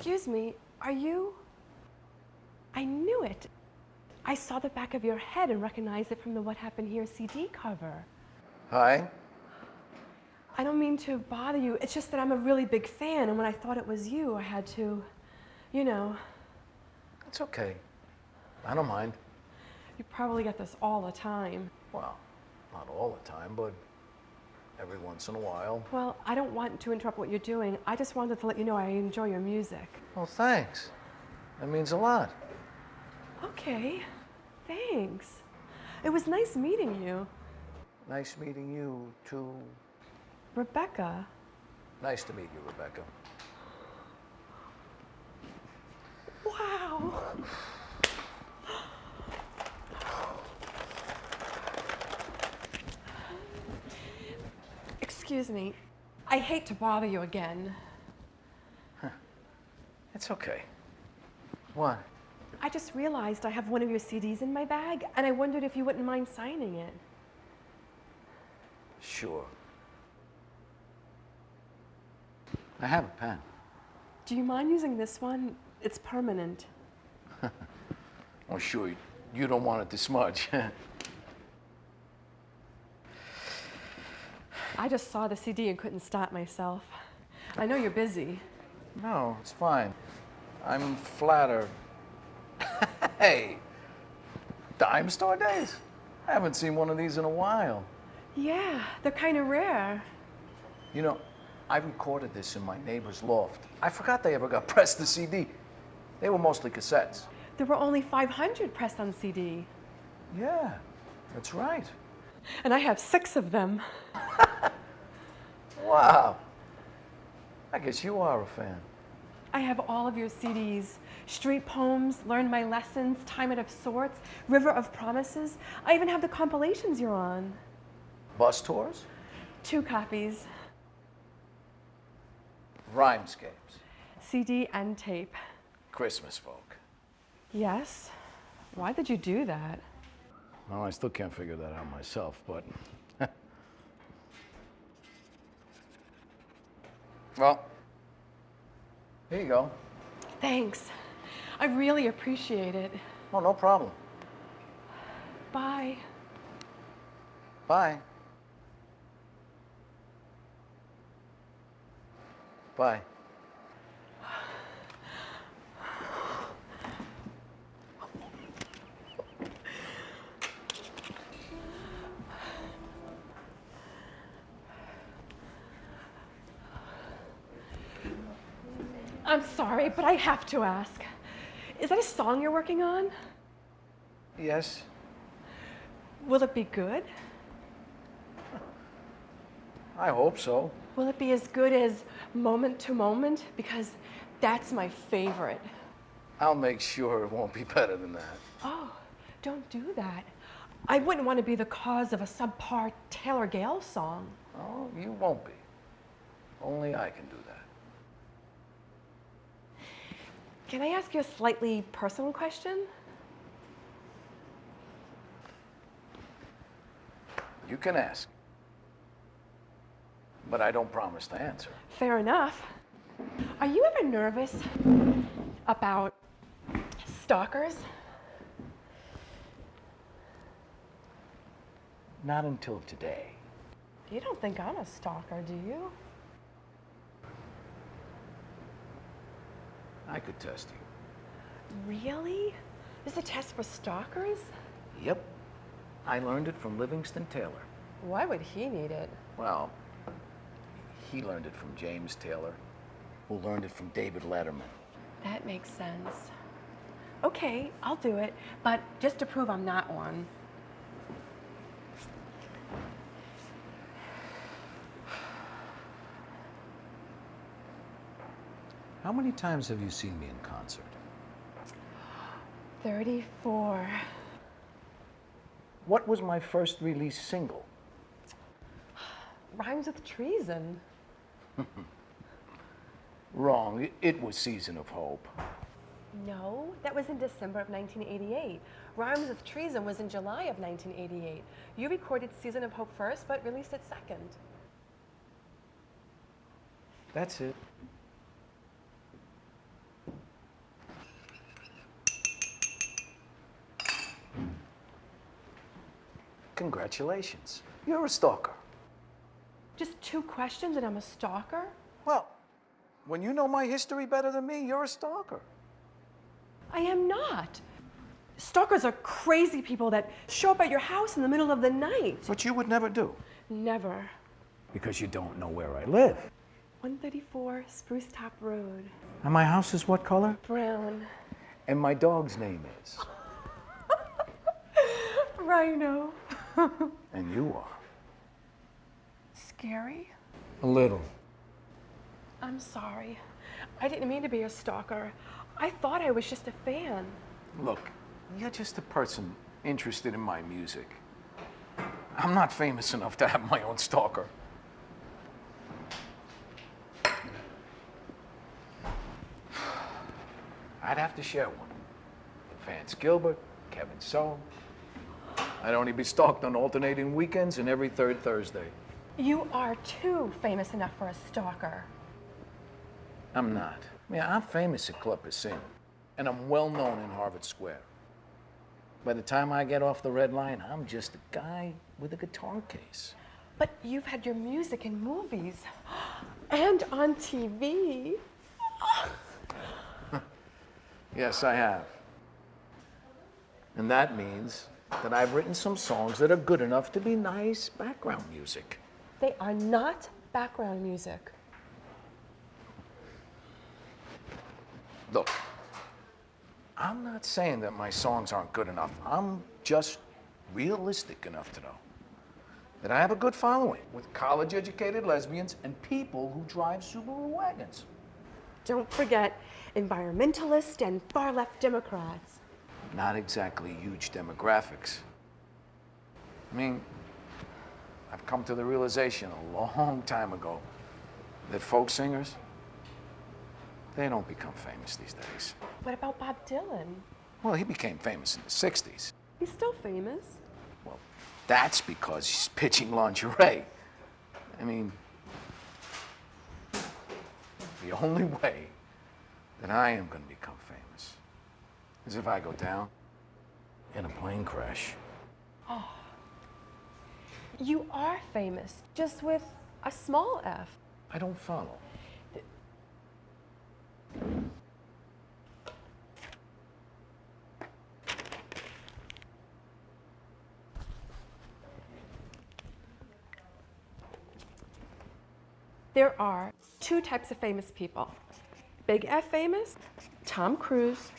Excuse me, are you? I knew it. I saw the back of your head and recognized it from the What Happened Here CD cover. Hi. I don't mean to bother you. It's just that I'm a really big fan, and when I thought it was you, I had to, you know. It's okay. I don't mind. You probably get this all the time. Well, not all the time, but every once in a while. Well, I don't want to interrupt what you're doing. I just wanted to let you know I enjoy your music. Well, thanks. That means a lot. Okay, thanks. It was nice meeting you. Nice meeting you, too. Rebecca. Nice to meet you, Rebecca. Wow. Excuse me. I hate to bother you again. It's okay. What? I just realized I have one of your CDs in my bag, and I wondered if you wouldn't mind signing it. Sure. I have a pen. Do you mind using this one? It's permanent. Oh, sure. You don't want it to smudge. I just saw the CD and couldn't stop myself. I know you're busy. No, it's fine. I'm flattered. Hey, dime store days? I haven't seen one of these in a while. Yeah, they're kind of rare. You know, I recorded this in my neighbor's loft. I forgot they ever got pressed to CD. They were mostly cassettes. There were only 500 pressed on CD. Yeah, that's right. And I have 6 of them. Wow. I guess you are a fan. I have all of your CDs. Street Poems, Learn My Lessons, Time Out of Sorts, River of Promises. I even have the compilations you're on. Bus tours? 2 copies. Rhymescapes. CD and tape. Christmas folk. Yes? Why did you do that? Well, I still can't figure that out myself, but... Well, here you go. Thanks. I really appreciate it. Oh, no problem. Bye. Bye. Bye. I'm sorry, but I have to ask. Is that a song you're working on? Yes. Will it be good? I hope so. Will it be as good as Moment to Moment? Because that's my favorite. I'll make sure it won't be better than that. Oh, don't do that. I wouldn't want to be the cause of a subpar Taylor Gale song. Oh, you won't be. Only I can do that. Can I ask you a slightly personal question? You can ask. But I don't promise to answer. Fair enough. Are you ever nervous about stalkers? Not until today. You don't think I'm a stalker, do you? I could test you. Really? This is a test for stalkers? Yep. I learned it from Livingston Taylor. Why would he need it? Well, he learned it from James Taylor, who learned it from David Letterman. That makes sense. Okay, I'll do it, but just to prove I'm not one. How many times have you seen me in concert? 34. What was my first release single? Rhymes with treason. Wrong. It was Season of Hope. No, that was in December of 1988. Rhymes with Treason was in July of 1988. You recorded Season of Hope first, but released it second. That's it. Congratulations. You're a stalker. Just 2 questions and I'm a stalker? Well, when you know my history better than me, you're a stalker. I am not. Stalkers are crazy people that show up at your house in the middle of the night. But you would never do. Never. Because you don't know where I live. 134 Spruce Top Road. And my house is what color? Brown. And my dog's name is? Rhino. And you are? Scary? A little. I'm sorry. I didn't mean to be a stalker. I thought I was just a fan. Look, you're just a person interested in my music. I'm not famous enough to have my own stalker. I'd have to share one. Vance Gilbert, Kevin So. I'd only be stalked on alternating weekends and every 3rd Thursday. You are too famous enough for a stalker. I'm not. Yeah, I'm famous at Club Casino, and I'm well known in Harvard Square. By the time I get off the red line, I'm just a guy with a guitar case. But you've had your music in movies and on TV. Yes, I have. And that means that I've written some songs that are good enough to be nice background music. They are not background music. Look, I'm not saying that my songs aren't good enough. I'm just realistic enough to know that I have a good following with college-educated lesbians and people who drive Subaru wagons. Don't forget environmentalists and far-left Democrats. Not exactly huge demographics. I mean, I've come to the realization a long time ago that folk singers, they don't become famous these days. What about Bob Dylan? Well, he became famous in the 60s. He's still famous. Well, that's because he's pitching lingerie. I mean, the only way that I am going to become famous is if I go down in a plane crash. You are famous, just with a small f. I don't follow. There are 2 types of famous people. Big F famous, Tom Cruise,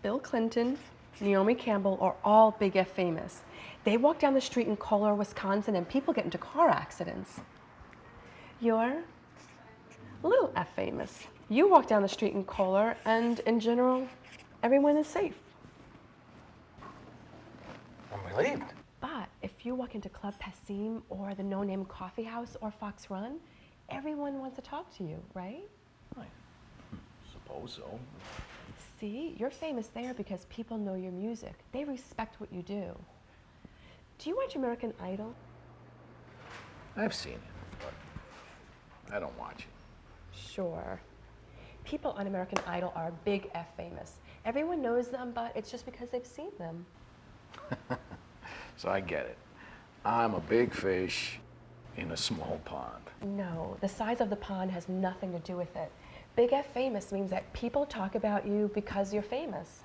Bill Clinton, Naomi Campbell are all Big F famous. They walk down the street in Kohler, Wisconsin, and people get into car accidents. You're little F famous. You walk down the street in Kohler, and in general, everyone is safe. I'm relieved. But if you walk into Club Passim or the No Name Coffee House or Fox Run, everyone wants to talk to you, right? I suppose so. See, you're famous there because people know your music. They respect what you do. Do you watch American Idol? I've seen it, but I don't watch it. Sure. People on American Idol are Big F famous. Everyone knows them, but it's just because they've seen them. So I get it. I'm a big fish in a small pond. No, the size of the pond has nothing to do with it. Big F famous means that people talk about you because you're famous.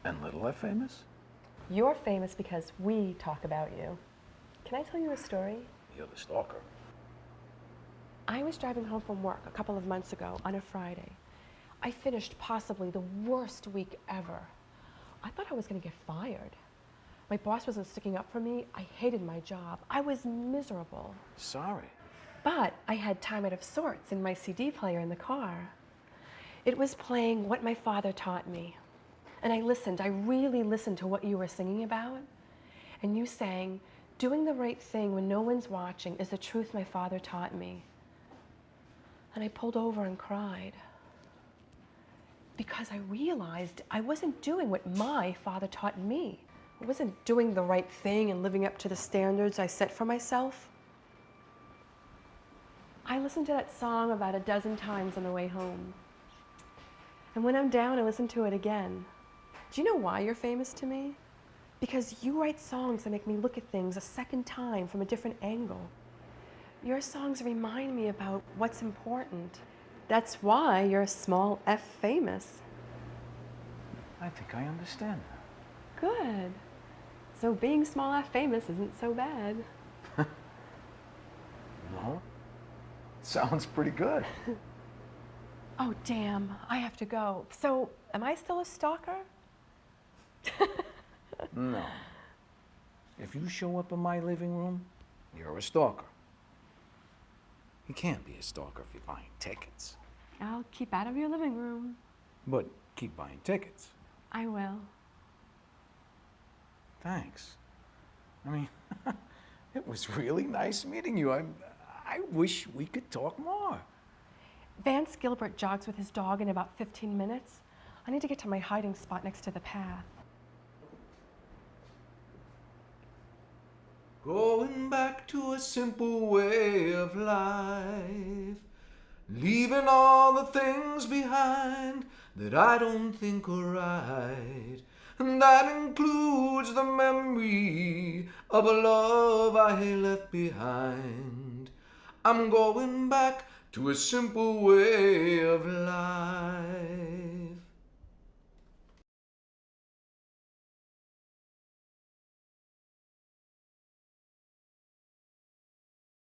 And little F famous? You're famous because we talk about you. Can I tell you a story? You're the stalker. I was driving home from work a couple of months ago on a Friday. I finished possibly the worst week ever. I thought I was going to get fired. My boss wasn't sticking up for me. I hated my job. I was miserable. Sorry. But I had Time Out of Sorts in my CD player in the car. It was playing What My Father Taught Me. And I listened. I really listened to what you were singing about. And you sang, "Doing the right thing when no one's watching is the truth my father taught me." And I pulled over and cried. Because I realized I wasn't doing what my father taught me. I wasn't doing the right thing and living up to the standards I set for myself. I listened to that song about a dozen times on the way home. And when I'm down, I listen to it again. Do you know why you're famous to me? Because you write songs that make me look at things a second time from a different angle. Your songs remind me about what's important. That's why you're small f famous. I think I understand now. Good. So being small f famous isn't so bad. No? Sounds pretty good. Oh, damn, I have to go. So, am I still a stalker? No. If you show up in my living room, you're a stalker. You can't be a stalker if you're buying tickets. I'll keep out of your living room. But keep buying tickets. I will. Thanks. I mean, it was really nice meeting you. I wish we could talk more. Vance Gilbert jogs with his dog in about 15 minutes. I need to get to my hiding spot next to the path. Going back to a simple way of life, leaving all the things behind that I don't think are right. And that includes the memory of a love I left behind. I'm going back to a simple way of life.